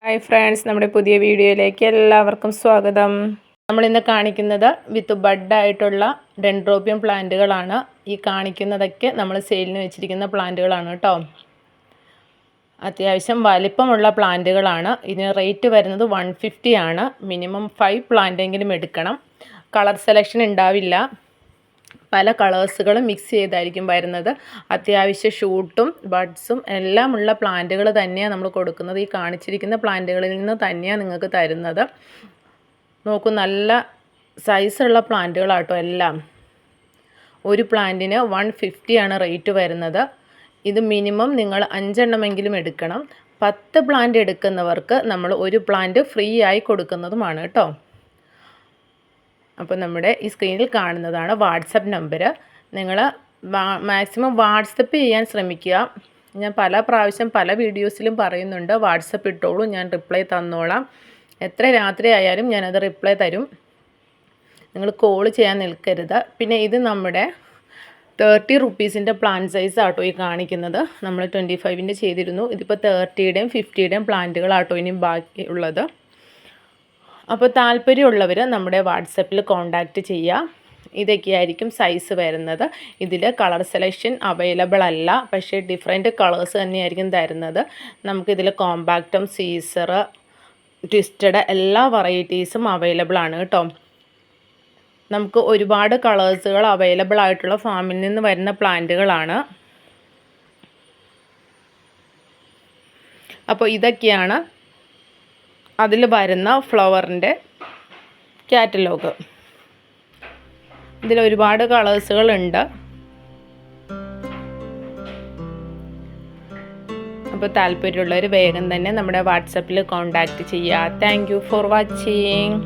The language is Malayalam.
ഹായ് ഫ്രണ്ട്സ്, നമ്മുടെ പുതിയ വീഡിയോയിലേക്ക് എല്ലാവർക്കും സ്വാഗതം. നമ്മളിന്ന് കാണിക്കുന്നത് വിത്ത് ബഡായിട്ടുള്ള ഡെൻഡ്രോബിയം പ്ലാന്റുകളാണ്. ഈ കാണിക്കുന്നതൊക്കെ നമ്മൾ സെയിലിന് വെച്ചിരിക്കുന്ന പ്ലാന്റുകളാണ് കേട്ടോ. അത്യാവശ്യം വലിപ്പമുള്ള പ്ലാന്റുകളാണ്. ഇതിന് റേറ്റ് വരുന്നത് 150 ആണ്. മിനിമം 5 പ്ലാന്റെങ്കിലും എടുക്കണം. കളർ സെലക്ഷൻ ഉണ്ടാവില്ല. പല കളേഴ്സുകളും മിക്സ് ചെയ്തായിരിക്കും വരുന്നത്. അത്യാവശ്യം ഷൂട്ടും ബഡ്സും എല്ലാം ഉള്ള പ്ലാന്റുകൾ തന്നെയാണ് നമ്മൾ കൊടുക്കുന്നത്. ഈ കാണിച്ചിരിക്കുന്ന പ്ലാന്റുകളിൽ നിന്ന് തന്നെയാണ് നിങ്ങൾക്ക് തരുന്നത്. നോക്കൂ, നല്ല സൈസുള്ള പ്ലാന്റുകളാട്ടോ എല്ലാം. ഒരു പ്ലാന്റിന് 150 ആണ് റേറ്റ് വരുന്നത്. ഇത് മിനിമം നിങ്ങൾ 5 എണ്ണമെങ്കിലും എടുക്കണം. 10 പ്ലാന്റ് എടുക്കുന്നവർക്ക് നമ്മൾ ഒരു പ്ലാന്റ് ഫ്രീ ആയി കൊടുക്കുന്നതുമാണ് കേട്ടോ. അപ്പോൾ നമ്മുടെ ഈ സ്ക്രീനിൽ കാണുന്നതാണ് വാട്സപ്പ് നമ്പർ. നിങ്ങൾ മാക്സിമം വാട്സപ്പ് ചെയ്യാൻ ശ്രമിക്കുക. ഞാൻ പല പ്രാവശ്യം പല വീഡിയോസിലും പറയുന്നുണ്ട്, വാട്സപ്പ് ഇട്ടോളൂ, ഞാൻ റിപ്ലൈ തന്നോളാം. എത്ര രാത്രി ആയാലും ഞാനത് റിപ്ലൈ തരും. നിങ്ങൾ കോൾ ചെയ്യാൻ നിൽക്കരുത്. പിന്നെ ഇത് നമ്മുടെ 30 റുപ്പീസിൻ്റെ പ്ലാൻ സൈസ് ആട്ടോ ഈ കാണിക്കുന്നത്. നമ്മൾ 25ൻ്റെ ചെയ്തിരുന്നു. ഇതിപ്പോൾ 30യുടെയും 50യുടെയും പ്ലാന്റുകളാട്ടോ ഇനിയും ബാക്കി ഉള്ളത്. അപ്പോൾ താല്പര്യമുള്ളവർ നമ്മുടെ വാട്സപ്പിൽ കോൺടാക്റ്റ് ചെയ്യുക. ഇതൊക്കെയായിരിക്കും സൈസ് വരുന്നത്. ഇതിൽ കളർ സെലക്ഷൻ അവൈലബിൾ അല്ല, പക്ഷേ ഡിഫറെൻറ്റ് കളേഴ്സ് തന്നെയായിരിക്കും തരുന്നത്. നമുക്കിതിൽ കോമ്പാക്റ്റും സീസർ ട്വിസ്റ്റഡ് എല്ലാ വെറൈറ്റീസും അവൈലബിൾ ആണ് കേട്ടോ. നമുക്ക് ഒരുപാട് കളേഴ്സുകൾ അവൈലബിൾ ആയിട്ടുള്ള ഫാമിൽ നിന്ന് വരുന്ന പ്ലാന്റുകളാണ്. അപ്പോൾ ഇതൊക്കെയാണ് അതിൽ വരുന്ന ഫ്ലവറിൻ്റെ കാറ്റലോഗ്. ഇതിൽ ഒരുപാട് കളേഴ്സുകളുണ്ട്. അപ്പോൾ താല്പര്യമുള്ളവർ വേഗം തന്നെ നമ്മുടെ വാട്സപ്പിൽ കോൺടാക്റ്റ് ചെയ്യുക. Thank you for watching.